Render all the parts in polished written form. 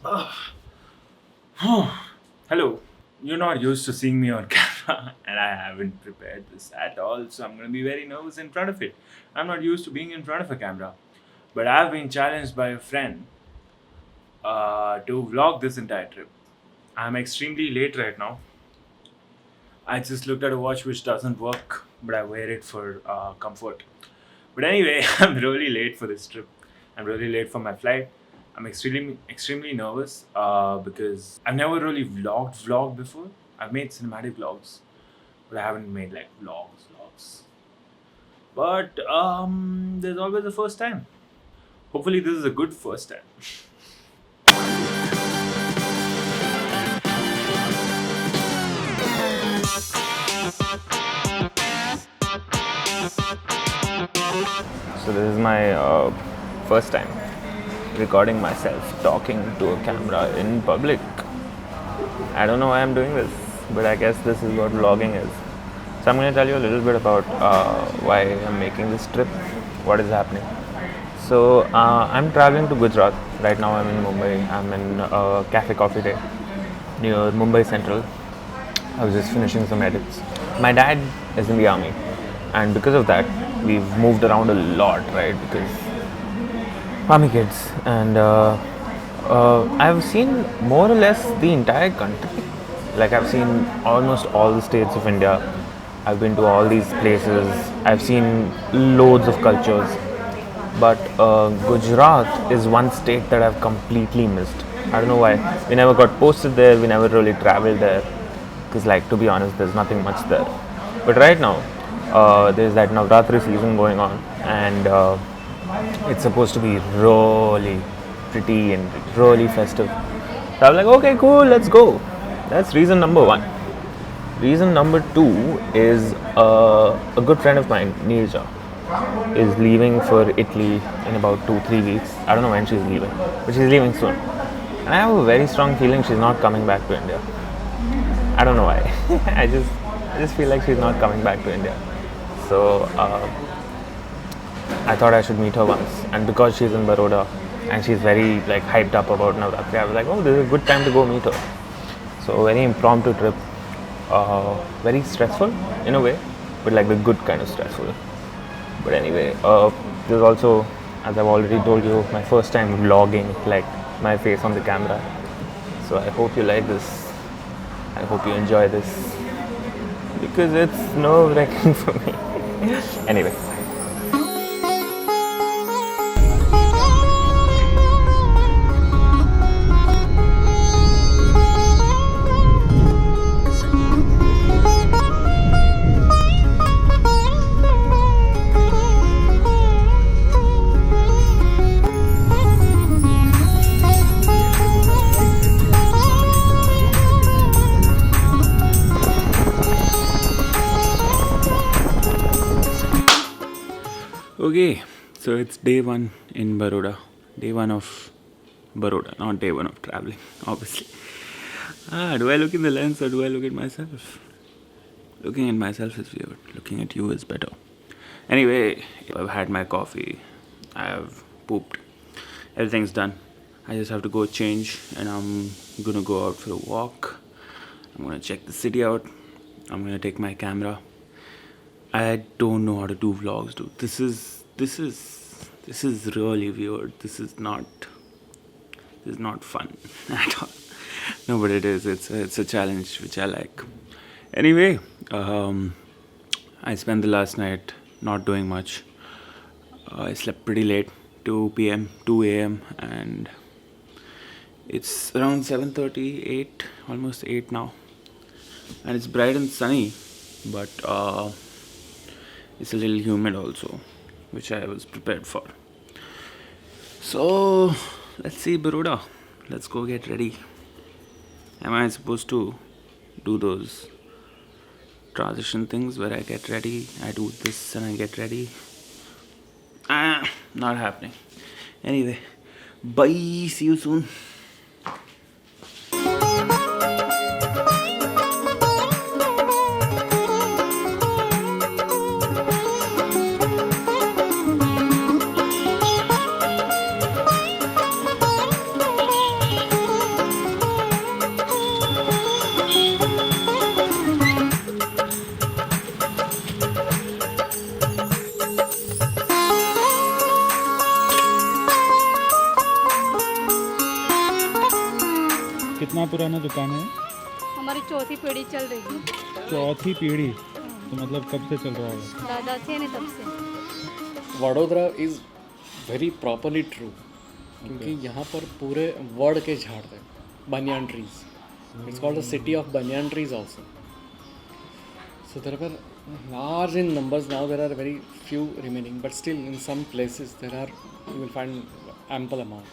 Hello. You're not used to seeing me on camera, and I haven't prepared this at all, so I'm going to be very nervous in front of it. I'm not used to being in front of a camera, but I've been challenged by a friend to vlog this entire trip. I'm extremely late right now. I just looked at a watch which doesn't work, but I wear it for comfort. But anyway, I'm really late for this trip. I'm really late for my flight. I'm extremely nervous because I've never really vlogged before. I've made cinematic vlogs, but I haven't made like vlogs. But there's always a first time. Hopefully, this is a good first time. So this is my first time recording myself talking to a camera in public. I don't know why I'm doing this, but I guess this is what vlogging is. So I'm going to tell you a little bit about why I'm making this trip, what is happening. So I'm traveling to Gujarat. Right now I'm in Mumbai. I'm in Cafe Coffee Day near Mumbai Central. I was just finishing some edits. My dad is in the army, and because of that we've moved around a lot, right? Because army kids, and I've seen more or less the entire country. Like I've seen almost all the states of India. I've been to all these places. I've seen loads of cultures, but Gujarat is one state that I've completely missed. I don't know why. We never got posted there. We never really traveled there because, like, to be honest, there's nothing much there. But right now, there's that Navratri season going on, and it's supposed to be really pretty and really festive. So I was like, okay, cool, let's go. That's reason number one. Reason number two is a good friend of mine, Neerja, is leaving for Italy in about 2-3 weeks. I don't know when she's leaving, but she's leaving soon. And I have a very strong feeling she's not coming back to India. I don't know why. I just feel like she's not coming back to India. So I thought I should meet her once, and because she's in Baroda and she's very like hyped up about Navratri, I was like, oh, this is a good time to go meet her. So very impromptu trip, very stressful in a way, but like the good kind of stressful. But anyway, this is also, as I've already told you, my first time vlogging, like my face on the camera. So I hope you like this. I hope you enjoy this because it's nerve-wracking for me. Anyway. Okay, so it's day one in Baroda. Day one of Baroda, not day one of traveling, obviously. Do I look in the lens or do I look at myself? Looking at myself is weird. Looking at you is better. Anyway, I've had my coffee. I've pooped. Everything's done. I just have to go change and I'm gonna go out for a walk. I'm gonna check the city out. I'm gonna take my camera. I don't know how to do vlogs, dude. This is really weird. This is not fun at all. No, but it is. It's a challenge which I like. Anyway, I spent the last night not doing much. I slept pretty late, 2 p.m., 2 a.m. and it's around 7:30, 8, almost 8 now. And it's bright and sunny, but it's a little humid also, which I was prepared for. So, let's see Baroda. Let's go get ready. Am I supposed to do those transition things where I get ready, I do this and I get ready? Not happening. Anyway, bye. See you soon. कितना पुराना दुकान है? हमारी चौथी पीढ़ी चल रही है। चौथी पीढ़ी? तो मतलब कब से चल रहा है? दादा थे नहीं तब से। Vadodara is very properly true, क्योंकि यहाँ पर पूरे वड के झाड़ थे, banyan trees. It's called the city of banyan trees also. So there were large in numbers. Now there are very few remaining, but still in some places there are, you will find ample amount.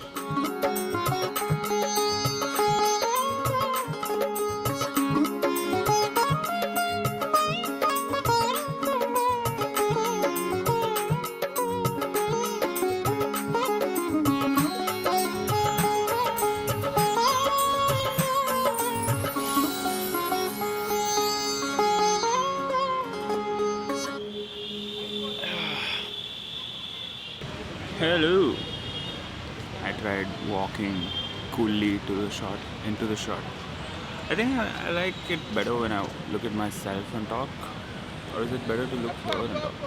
Hello. I tried walking coolly into the shot. I think I like it better when I look at myself and talk, or is it better to look here and talk?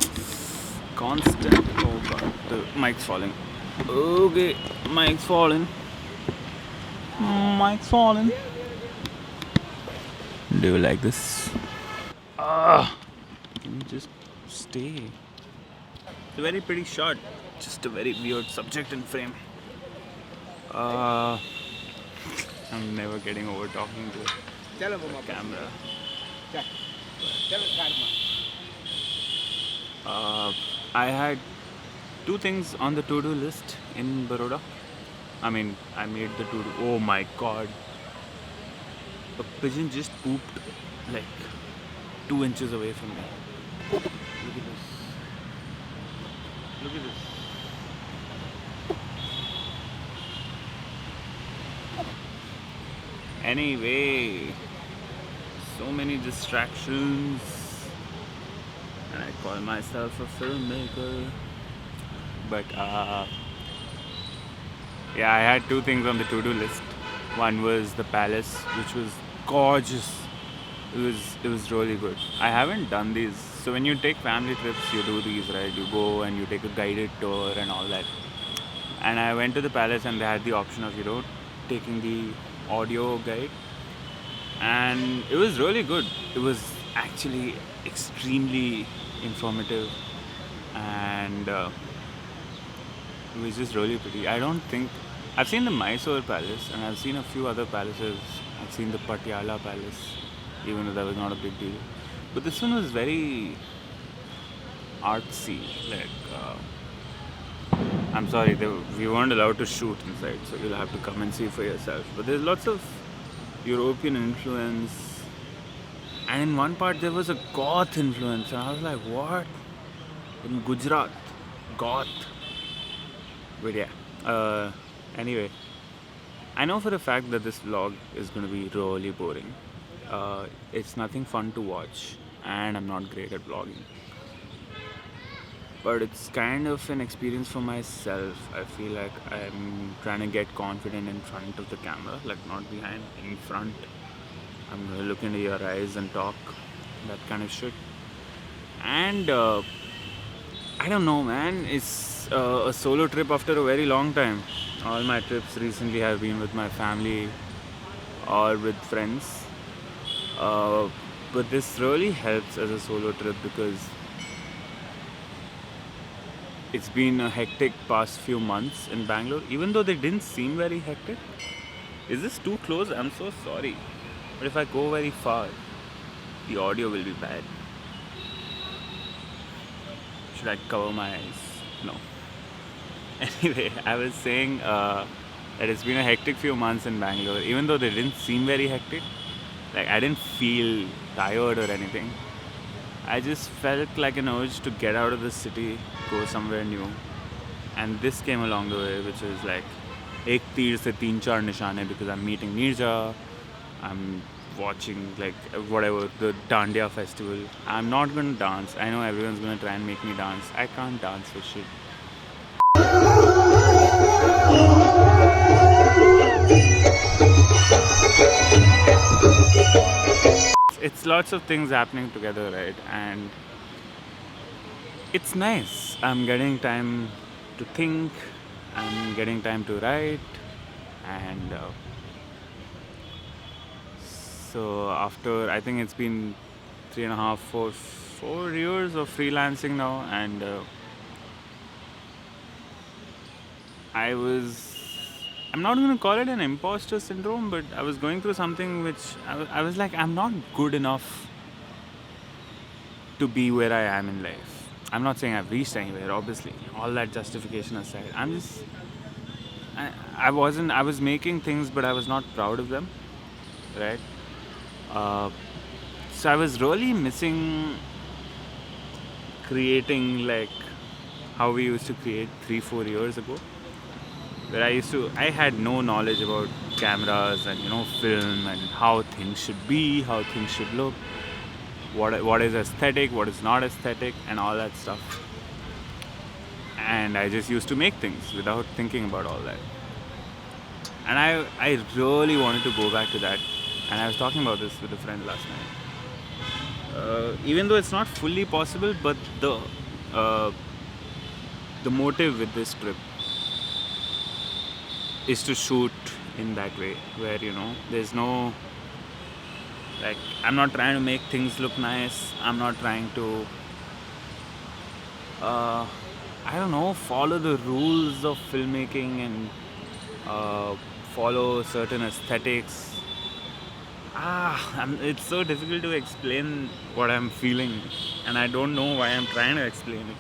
Constant. Oh god, the mic's falling. Okay, mic's falling. Mic's falling. Do you like this? Can you just stay? It's a very pretty shot. Just a very weird subject in frame. I'm never getting over talking to the camera. I had two things on the to-do list in Baroda. I mean, I made the to-do. Oh my god. A pigeon just pooped like 2 inches away from me. Look at this. Look at this. Anyway, so many distractions, and I call myself a filmmaker. But yeah, I had two things on the to-do list. One was the palace, which was gorgeous. It was really good. I haven't done these. So when you take family trips, you do these, right? You go and you take a guided tour and all that. And I went to the palace and they had the option of, taking the audio guide. And it was really good. It was actually extremely informative. And it was just really pretty. I don't think... I've seen the Mysore Palace and I've seen a few other palaces. I've seen the Patiala Palace, even though that was not a big deal. But this one was very artsy. I'm sorry, we weren't allowed to shoot inside, so you'll have to come and see for yourself. But there's lots of European influence. And in one part there was a Goth influence. And I was like, what? In Gujarat, Goth. But yeah, anyway, I know for a fact that this vlog is going to be really boring. It's nothing fun to watch, and I'm not great at vlogging. But it's kind of an experience for myself. I feel like I'm trying to get confident in front of the camera, like not behind, in front. I'm going to look into your eyes and talk, that kind of shit. And I don't know, man, it's a solo trip after a very long time. All my trips recently have been with my family or with friends. But this really helps as a solo trip because it's been a hectic past few months in Bangalore, even though they didn't seem very hectic. Is this too close? I'm so sorry. But if I go very far, the audio will be bad. Should I cover my eyes? No. Anyway, I was saying that it's been a hectic few months in Bangalore, even though they didn't seem very hectic. Like, I didn't feel tired or anything. I just felt like an urge to get out of the city, go somewhere new. And this came along the way, which is like, ek teer se teen char nishane, because I'm meeting Neerja, I'm watching like whatever, the Dandiya festival. I'm not going to dance. I know everyone's going to try and make me dance. I can't dance for shit. It's lots of things happening together, right? And it's nice. I'm getting time to think, I'm getting time to write, and So after, I think it's been 3.5, 4 years of freelancing now, and I'm not going to call it an imposter syndrome, but I was going through something which I was like, I'm not good enough to be where I am in life. I'm not saying I've reached anywhere, obviously. All that justification aside, I was making things, but I was not proud of them, right? So I was really missing creating like how we used to create 3-4 years ago, where I had no knowledge about cameras and film and how things should be, how things should look, what is aesthetic, what is not aesthetic, and all that stuff. And I just used to make things without thinking about all that. And I really wanted to go back to that. And I was talking about this with a friend last night. Even though it's not fully possible, but the motive with this trip is to shoot in that way, where there's no, like, I'm not trying to make things look nice. I'm not trying to I don't know, follow the rules of filmmaking and follow certain aesthetics. It's so difficult to explain what I'm feeling, and I don't know why I'm trying to explain it.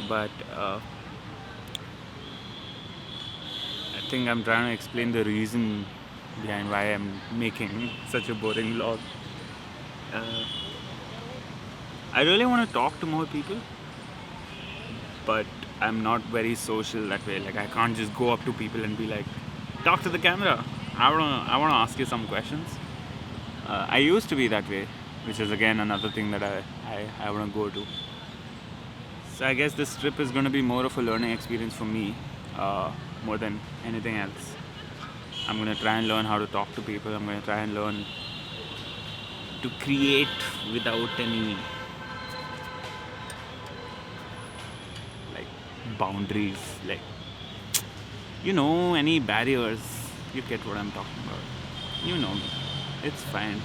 But I think I'm trying to explain the reason behind why I'm making such a boring vlog. I really want to talk to more people, but I'm not very social that way. Like, I can't just go up to people and be like, talk to the camera. I want to ask you some questions. I used to be that way, which is again another thing that I want to go to. So I guess this trip is going to be more of a learning experience for me, more than anything else. I'm going to try and learn how to talk to people. I'm going to try and learn to create without any boundaries, like any barriers. You get what I'm talking about. You know me. It's fine.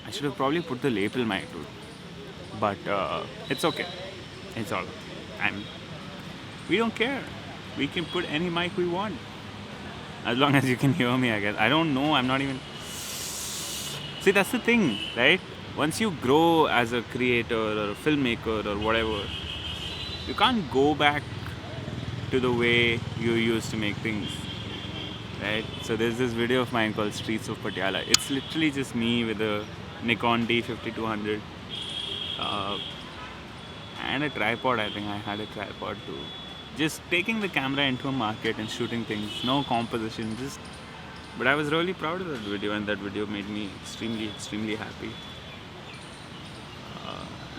I should have probably put the lapel mic too, but it's okay. It's all right. We don't care. We can put any mic we want, as long as you can hear me, I guess. I don't know. I'm not even. See, that's the thing, right? Once you grow as a creator or a filmmaker or whatever, you can't go back to the way you used to make things, right? So there's this video of mine called Streets of Patiala. It's literally just me with a Nikon D5200 and a tripod. I think I had a tripod too. Just taking the camera into a market and shooting things. No composition, but I was really proud of that video, and that video made me extremely, extremely happy.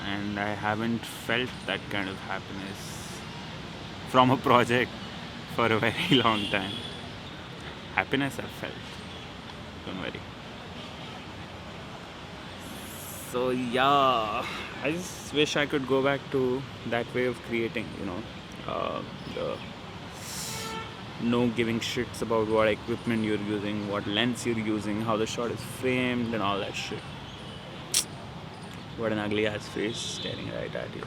And I haven't felt that kind of happiness from a project for a very long time. Happiness I've felt, don't worry. So yeah, I just wish I could go back to that way of creating, the no giving shits about what equipment you're using, what lens you're using, how the shot is framed, and all that shit. What an ugly ass face staring right at you.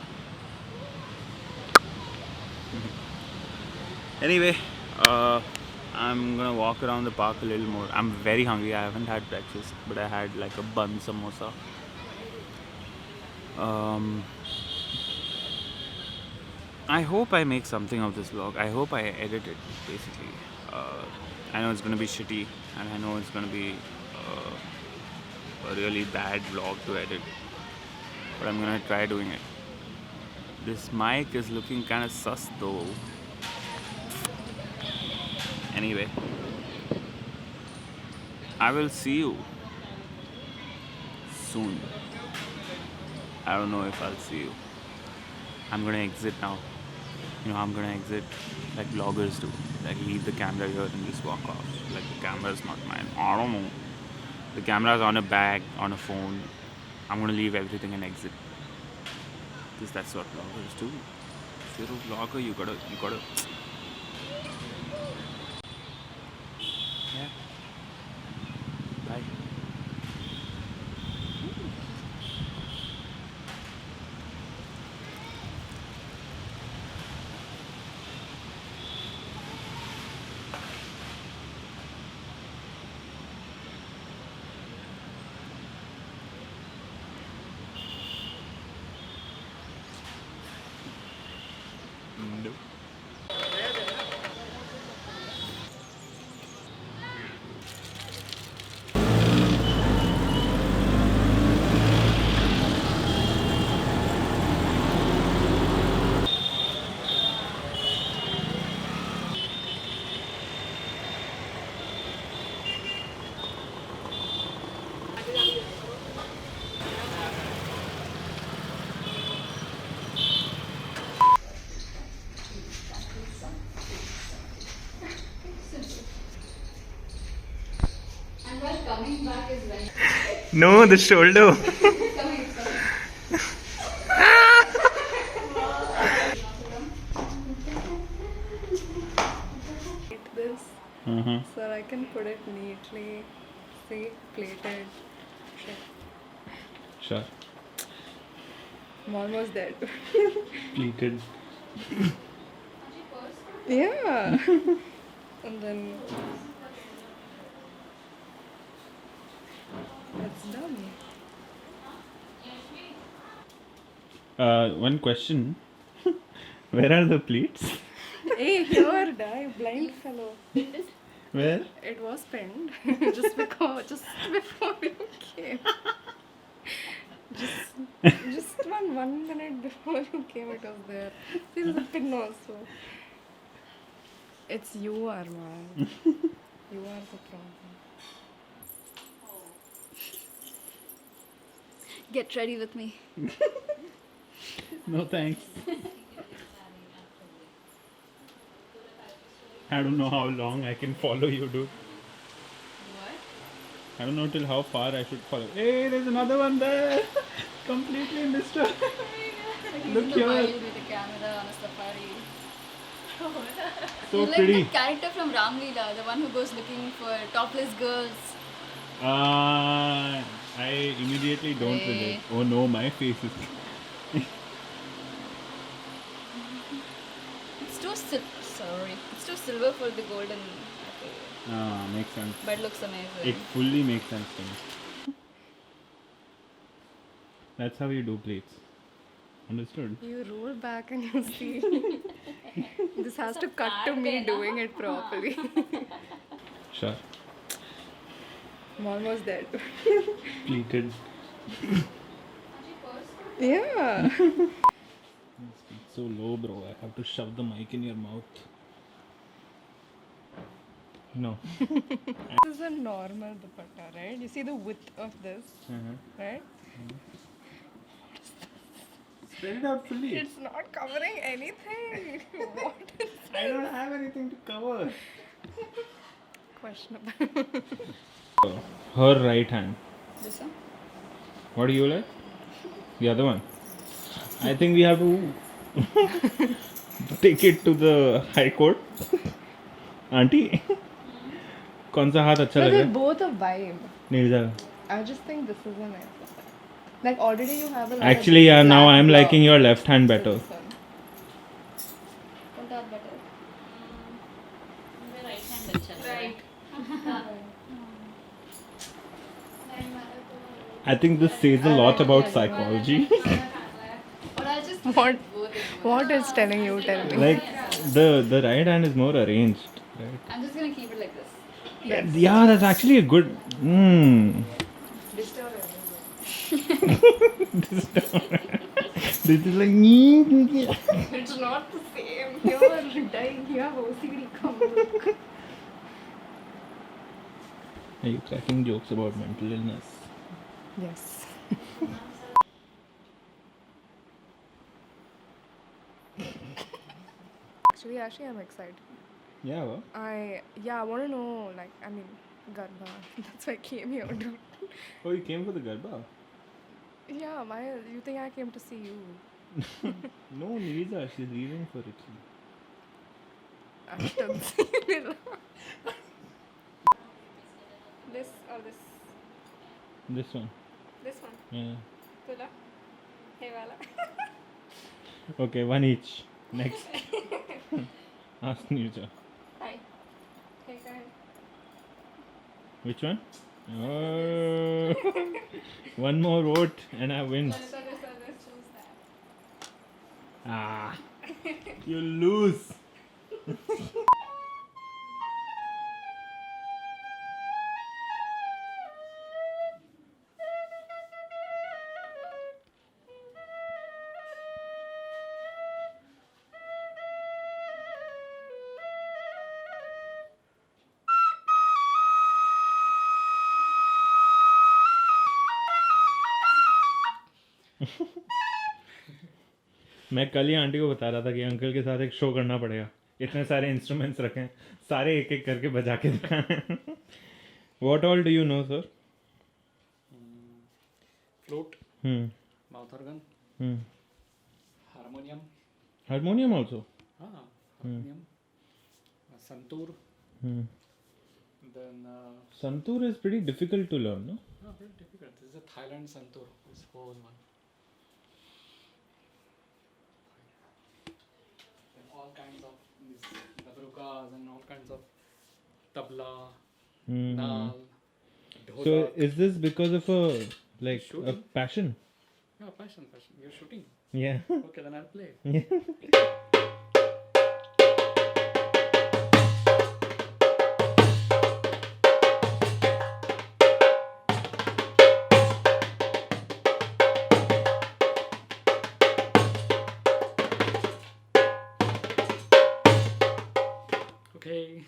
Anyway, I'm gonna walk around the park a little more. I'm very hungry. I haven't had breakfast, but I had like a bun samosa. I hope I make something of this vlog. I hope I edit it, basically. I know it's gonna be shitty, and I know it's gonna be a really bad vlog to edit, but I'm gonna try doing it. This mic is looking kind of sus though. Anyway, I will see you soon. I don't know if I'll see you. I'm gonna exit now. I'm gonna exit like vloggers do. Like, leave the camera here and just walk off. Like, the camera's not mine. I don't know. The camera's on a bag, on a phone. I'm gonna leave everything and exit. Because that's what vloggers do. If you're a vlogger, you gotta. Yeah. Bye. No. And while coming back is when No, the shoulder. this Uh-huh. so I can put it neatly, see, plated. Shit. Sure. I'm almost there. Pleated. Yeah. And then it's done. One question. Where are the pleats? Hey, here, die, blind fellow. Where? It was pinned just before you came. Just one minute before you came, it was there. See, there's a pin also. It's you, Arman. You are the problem. get ready with me. No thanks. I don't know how long I can follow you, dude. What? I don't know till how far I should follow. Hey, there's another one there. Completely missed her. Look in the wild here. with a camera on a safari. So You're like pretty. the character from Ram Leela, the one who goes looking for topless girls. I immediately don't Hey. relate. Oh no, my face is. It's too silver for the golden. Okay. Makes sense. But looks amazing. It fully makes sense to me. That's how you do plates. Understood? You roll back and you see. This has to cut to me doing it properly. Sure. I'm almost there. Pleated. Yeah. It's so low, bro. I have to shove the mic in your mouth. No. This is a normal dupatta, right? You see the width of this, right? Spread it out fully. It's not covering anything. What is I don't have anything to cover. questionable? Her right hand. This one? What do you like? The other one. I think we have to take it to the High Court. Auntie, कौन सा हाथ अच्छा No, लगा? they're both a vibe. Nirja. I just think this is a nice. Like already you have a lot Actually, of yeah. Now black I'm block liking your left hand to better. this one. What are better? Right. I think this says a lot about psychology. Or I'll just What is telling you? Tell me. Like the right hand is more arranged, right? I'm just gonna keep it like this. Yeah, that's actually a good. This is like. It's not the same. You're dying. You have OCD. Come look. Are you cracking jokes about mental illness? Yes. Actually, I'm excited. Yeah, well. I want to know, like, I mean, Garbha. That's why I came here, dude. Oh, you came for the Garba? Yeah, why? You think I came to see you? No, Nirija, she's leaving for Italy. This or this? This one. This one. Yeah. Tula. Hey, wala. Okay, one each. Next. Ask Nirja. Hi. Hey, go ahead. Which one? Oh. One more vote and I win. Lalitha, this or this? Choose that. Ah, you lose. मैं कल ही aunty को बता रहा था कि uncle के साथ एक शो करना पड़ेगा. इतने सारे इंस्ट्रूमेंट्स रखे हैं, सारे एक एक करके बजा के दिखाने हैं. What all do you know, sir? Flute, Hmm. mouth organ, Hmm. harmonium. Harmonium also. Harmonium. Santoor. Hmm. Then Santoor is pretty difficult to learn, no? very difficult. This is a Thailand santoor. This whole one. Then all kinds of these dabrukas and all kinds of tabla, naal, So dholak. is this because of a like a Shooting. passion? Yeah, passion. You're shooting. Yeah. Okay, then I'll play. Okay.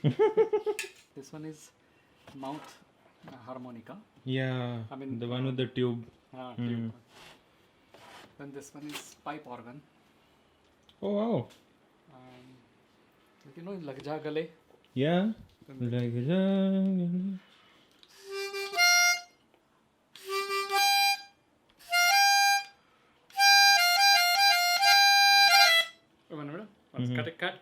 This one is mouth harmonica. Yeah. I mean, the one with the tube. Tube. Then this one is pipe organ. Oh wow. You know, lag ja gale. Yeah. Like One minute. Let's cut it. Cut.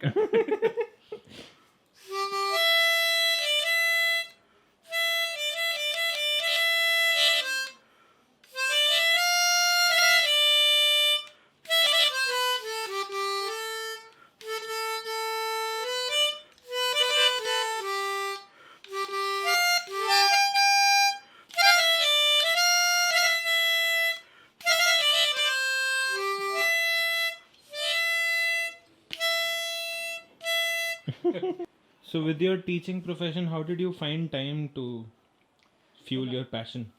So with your teaching profession, how did you find time to fuel your passion?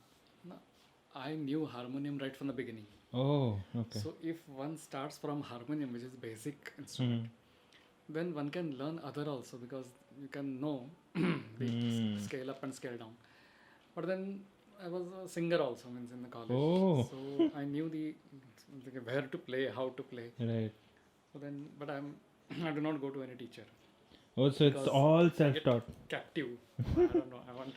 I knew harmonium right from the beginning. Oh, okay. So if one starts from harmonium, which is basic instrument, then one can learn other also, because you can know the scale up and scale down. But then I was a singer also, means in the college. Oh. So I knew the where to play, how to play. Right. So then, but I do not go to any teacher. Oh, so it's Because all self-taught. Captive. I don't know. I want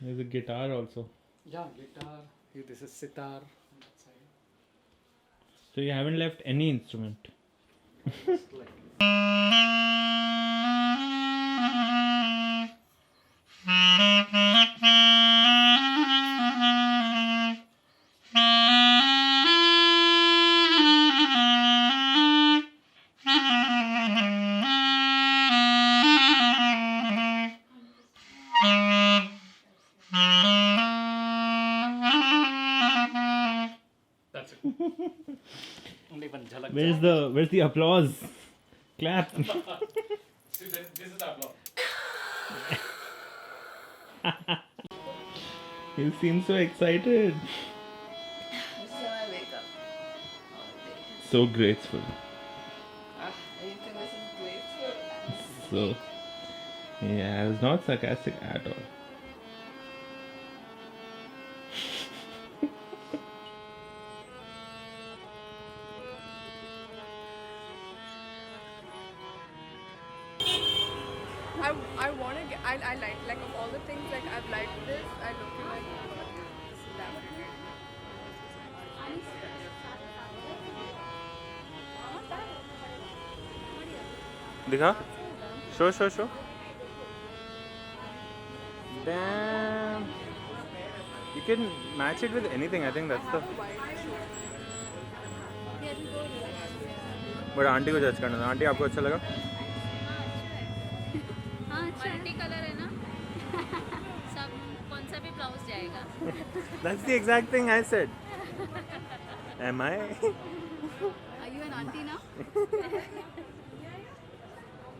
There's a guitar also. yeah, guitar. This is sitar. on that side. So you haven't left any instrument. Just like that's it. Only one jhalak. Where's the applause? Clap. See, this is the applause. You seem so excited. This is how I wake up all day. So grateful. You think this is grateful? So yeah, I was not sarcastic at all. I want to get. I like of all the things like I've liked this. I look at like this is definitely. दिखा show damn you can match it with anything. I think that's the but aunty को जज करना था. Aunty आपको अच्छा लगा? हाँ multi colour है ना सब कौन सा भी ब्लाउज जाएगा. That's the exact thing I said. Am I? Are you an auntie now?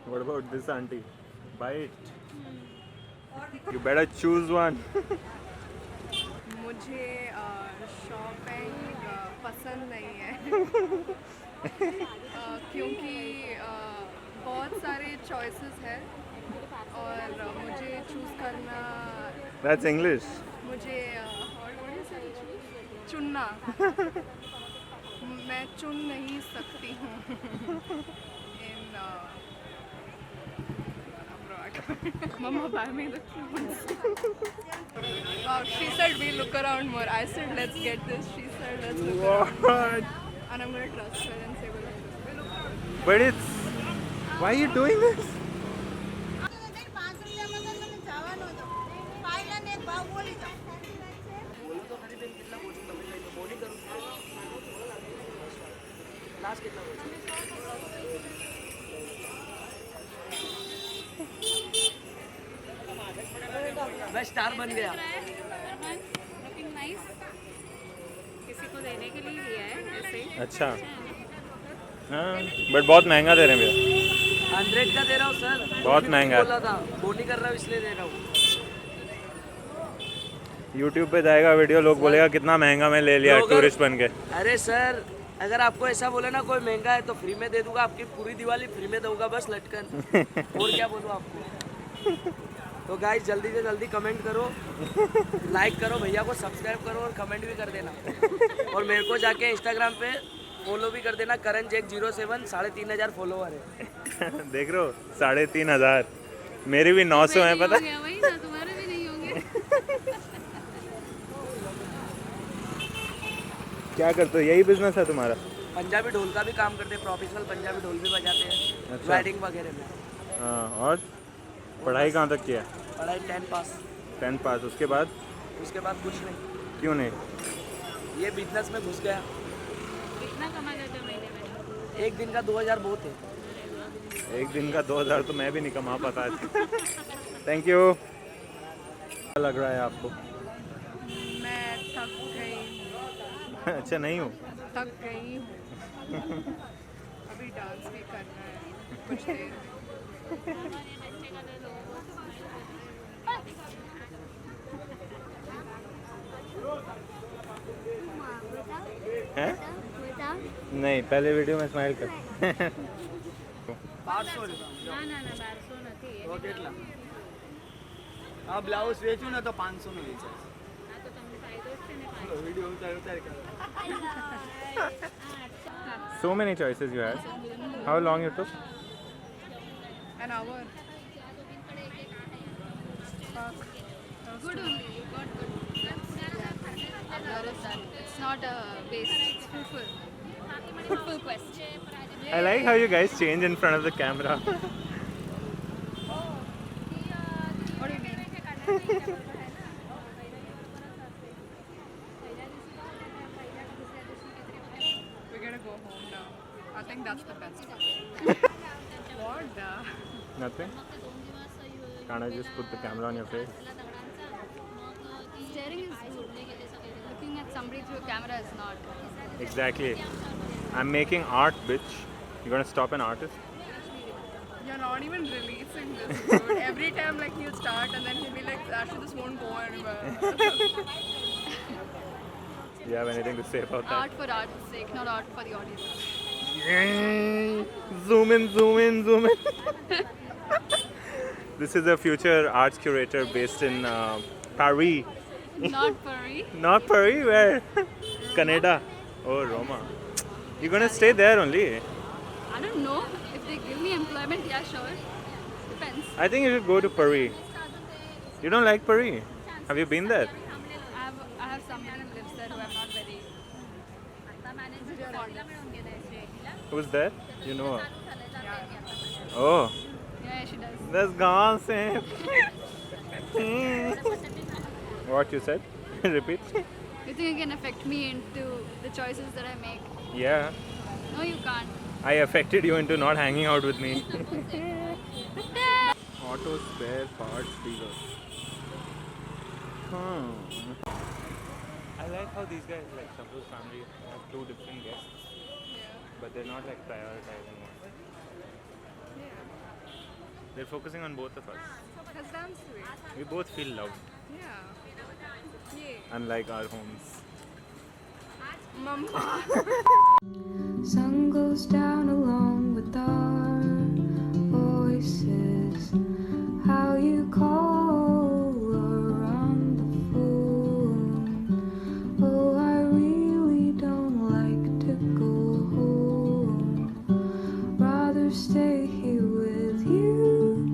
What about this auntie? Buy it. You better choose one. मुझे शॉपिंग पसंद नहीं है क्योंकि बहुत सारे चॉइसेस हैं और मुझे चूज़ करना That's English. मुझे चुनना मैं चुन नहीं सकती हूँ इन Mama, buy me the clothes. She said we look around more. I said let's get this. She said let's look around. What? And I'm gonna trust her and say we'll look around. But it's. Why are you doing this? मैं star बन गया। Looking nice, किसी को देने के लिए लिया है ऐसे ही। अच्छा हाँ बट बहुत महंगा दे रहे हैं भैया 100 का दे रहा हूँ सर। बहुत महंगा है। बोला था बोनी कर रहा हूँ इसलिए दे रहा हूँ। YouTube पे जाएगा वीडियो लोग बोलेगा कितना महंगा मैं ले लिया लोग- टूरिस्ट बन के अरे सर अगर आपको ऐसा बोले ना कोई महंगा है तो फ्री में दे दूंगा, आपकी पूरी दिवाली फ्री में दूंगा बस लटकन। और क्या बोलूँ आपको। तो गाइस जल्दी से जल्दी कमेंट करो, लाइक करो, भैया को सब्सक्राइब करो और कमेंट भी कर देना। और मेरे को जाके इंस्टाग्राम पे फॉलो भी कर देना, करण जैक 07 3,500 फॉलोवर है। देख रहे हो 3,500 मेरी भी 900 है पता है? वही ना, तुम्हारे भी नहीं होंगे। क्या करते हो यही बिजनेस है तुम्हारा? पंजाबी ढोल का भी काम करते हैं, प्रोफेशनल पंजाबी ढोल भी बजाते हैं अच्छा। वेडिंग वगैरह में। हाँ और पढ़ाई कहाँ तक किया? पढ़ाई 10 पास। 10th पास उसके बाद उसके बाद कुछ नहीं, क्यों नहीं? ये बिजनेस में घुस गया। कितना कमा लेते हो महीने में? एक दिन का 2,000 बहुत है। एक दिन का 2,000 तो मैं भी नहीं कमा पाता। Thank you. क्या लग रहा है आपको? मैं थक गई अच्छा नहीं हूँ थक गई हूँ अभी डांस भी करना है कुछ देर हैं? नहीं पहले वीडियो में स्माइल कर 500 ના ના ના 1200 નથી એ તો કેટલા? આ બ્લાઉઝ વેચ્યું ને તો 500 નું વેચાય. આ તો તમને ફાયદો જ છે ને વિડિયો ઉતાર ઉતાર કરો. So many choices you had. How long it took? an hour Good only, you got good. There is that. It's not a waste, it's fruitful. Fruitful quest. I like how you guys change in front of the camera. what do you mean we're gonna go home now I think that's the best what the Nothing? Can't I just put the camera on your face? Staring is good. Looking at somebody through a camera is not. Exactly. I'm making art, bitch. You gonna stop an artist? you're not even releasing this dude. Every time like he'll start and then he'll be like actually this won't go anywhere Do you have anything to say about that? Art for art's sake, not art for the audience. Yay! Zoom in, zoom in, zoom in. This is a future arts curator based in Paris. Not furry. Not Paris, where? Canada. Oh, Roma. You're gonna stay there only. I don't know. If they give me employment, yeah, sure. Depends. I think you should go to Paris. You don't like Paris? Have you been there? I have someone who lives there who I'm not very fond of. Who's there? You know her. Oh, Yeah, she does. that's gossip. What you said? Repeat. You think it can affect me into the choices that I make? Yeah. No, you can't. I affected you into not hanging out with me. Auto spare parts dealer. I like how these guys, like Shabru's family, have 2 different guests. but they're not like prioritizing one. Yeah. They're focusing on both of us. That sounds sweet. We both feel loved, Yeah. Yay. unlike our homes. Mama. Sun goes down along with our voices. How you call around the phone. Oh, I really don't like to go home. Rather stay here with you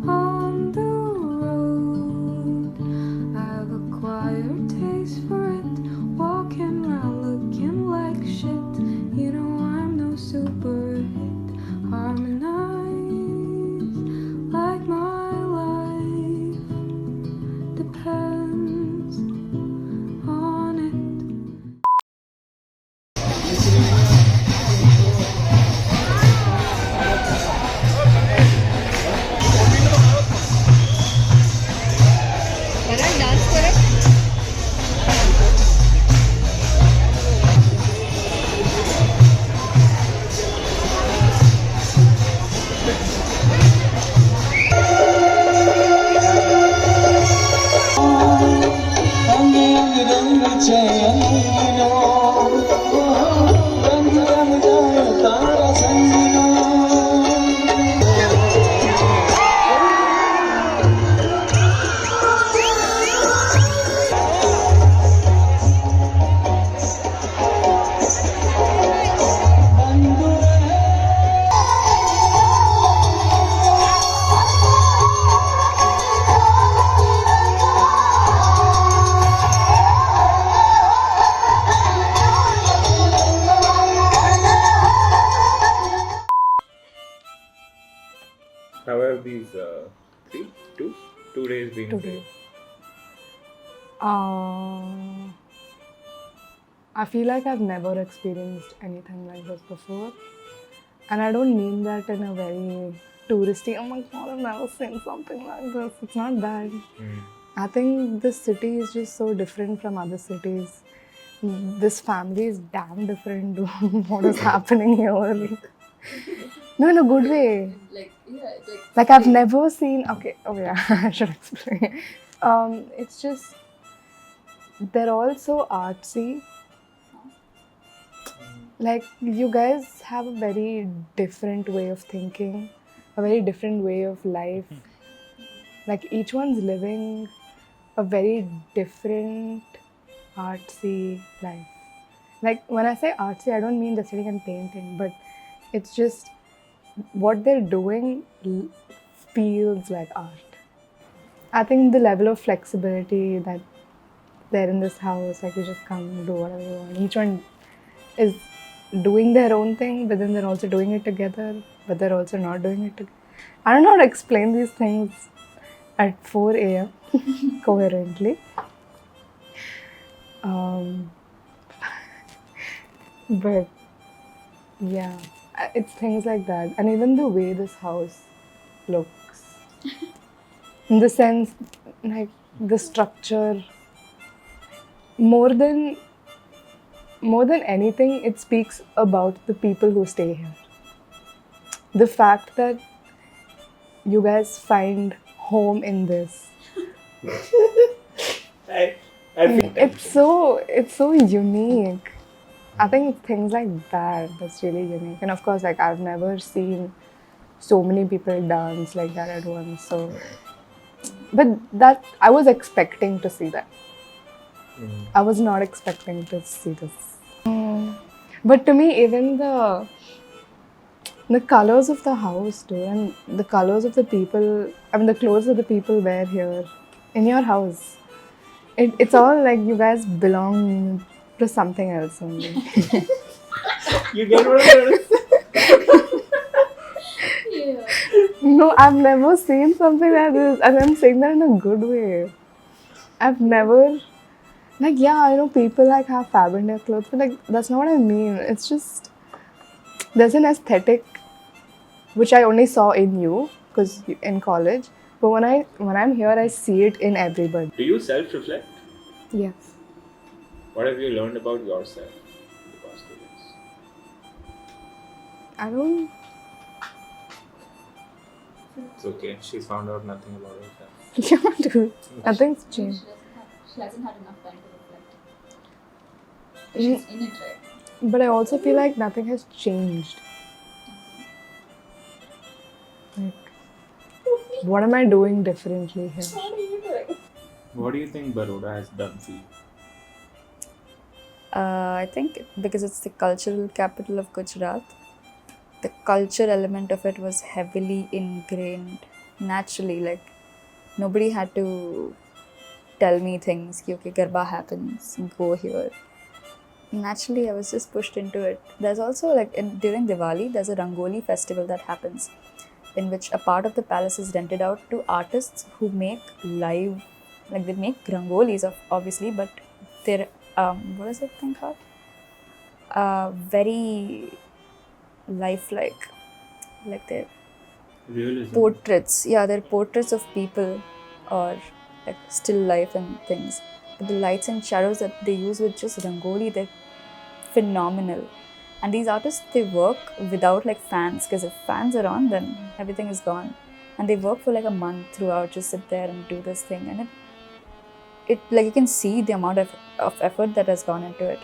on the road. I've acquired taste for it. Walking around looking like shit. You know I'm no super hit. Harmonize like my life depends on it. How have these 2 days been? Today. I feel like I've never experienced anything like this before. And I don't mean that in a very touristy, oh my god, I've never seen something like this. It's not that. I think this city is just so different from other cities. This family is damn different to what is happening here. No, in a good way. Like I've never seen. Okay, oh yeah, I should explain. It's just they're all so artsy. Like you guys have a very different way of thinking, a very different way of life. Like each one's living a very different artsy life. Like when I say artsy, I don't mean they're sitting and painting, but it's just what they're doing feels like art. I think the level of flexibility that they're in this house, like you just come do whatever you want. Each one is doing their own thing, but then they're also doing it together, but they're also not doing it together. I don't know how to explain these things at 4 a.m. coherently. But yeah, it's things like that. And even the way this house looks, in the sense, like the structure, more than anything, it speaks about the people who stay here. The fact that you guys find home in this. It's so unique. I think it's things like that that's really unique. And of course, like I've never seen so many people dance like that at once. So, but that I was expecting to see that. I was not expecting to see this. But to me, even the colors of the house, dude, and the colors of the people, I mean, the clothes that the people wear here in your house, it's all like you guys belong to something else only. You get what I'm trying to say? No, I've never seen something like this, and I'm saying that in a good way. I've never, like, yeah, I know people like have fab in their clothes, but like that's not what I mean. It's just there's an aesthetic which I only saw in you because in college, but when I'm here, I see it in everybody. Do you self-reflect? Yes. What have you learned about yourself in the past 2 years? I don't. It's okay. She's found out nothing about herself. Yeah, dude. Nothing's changed. She hasn't had enough time to reflect. Mm. She's in it, right? But I also feel like nothing has changed. Like, what am I doing differently here? What do you think Baroda has done for you? I think because it's the cultural capital of Gujarat, the culture element of it was heavily ingrained naturally. Like nobody had to tell me things. Ki, okay, Garba happens, go here. Naturally, I was just pushed into it. There's also like during Diwali, there's a Rangoli festival that happens, in which a part of the palace is rented out to artists who make live, like they make rangolis of obviously, but they're what is that thing called? Very lifelike, like they're Realism. portraits. Yeah, they're portraits of people or like still life and things. But the lights and shadows that they use with just rangoli, they're phenomenal. And these artists, they work without like fans, because if fans are on, then everything is gone. And they work for like a month throughout, just sit there and do this thing. And it like you can see the amount of effort that has gone into it.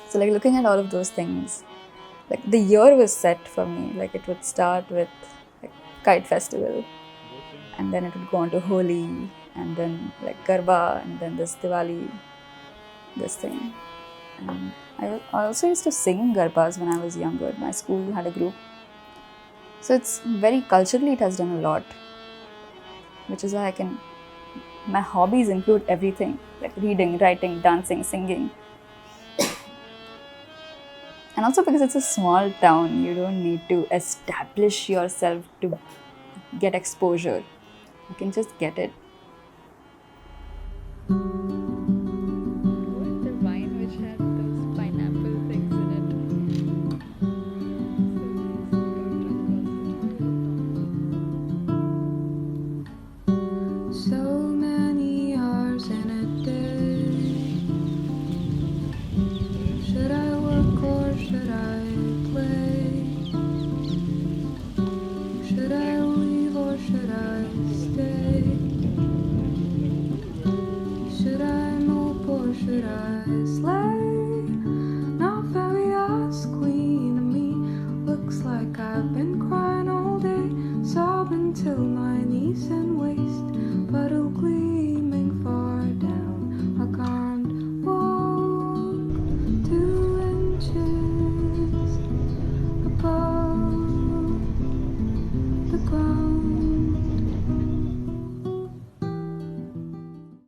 So like looking at all of those things, like the year was set for me. Like it would start with like kite festival, and then it would go on to Holi, and then like Garba, and then this Diwali, this thing. And I also used to sing Garbas when I was younger. My school had a group. So it's very culturally, it has done a lot, which is why my hobbies include everything, like reading, writing, dancing, singing. And also because it's a small town, you don't need to establish yourself to get exposure. You can just get it.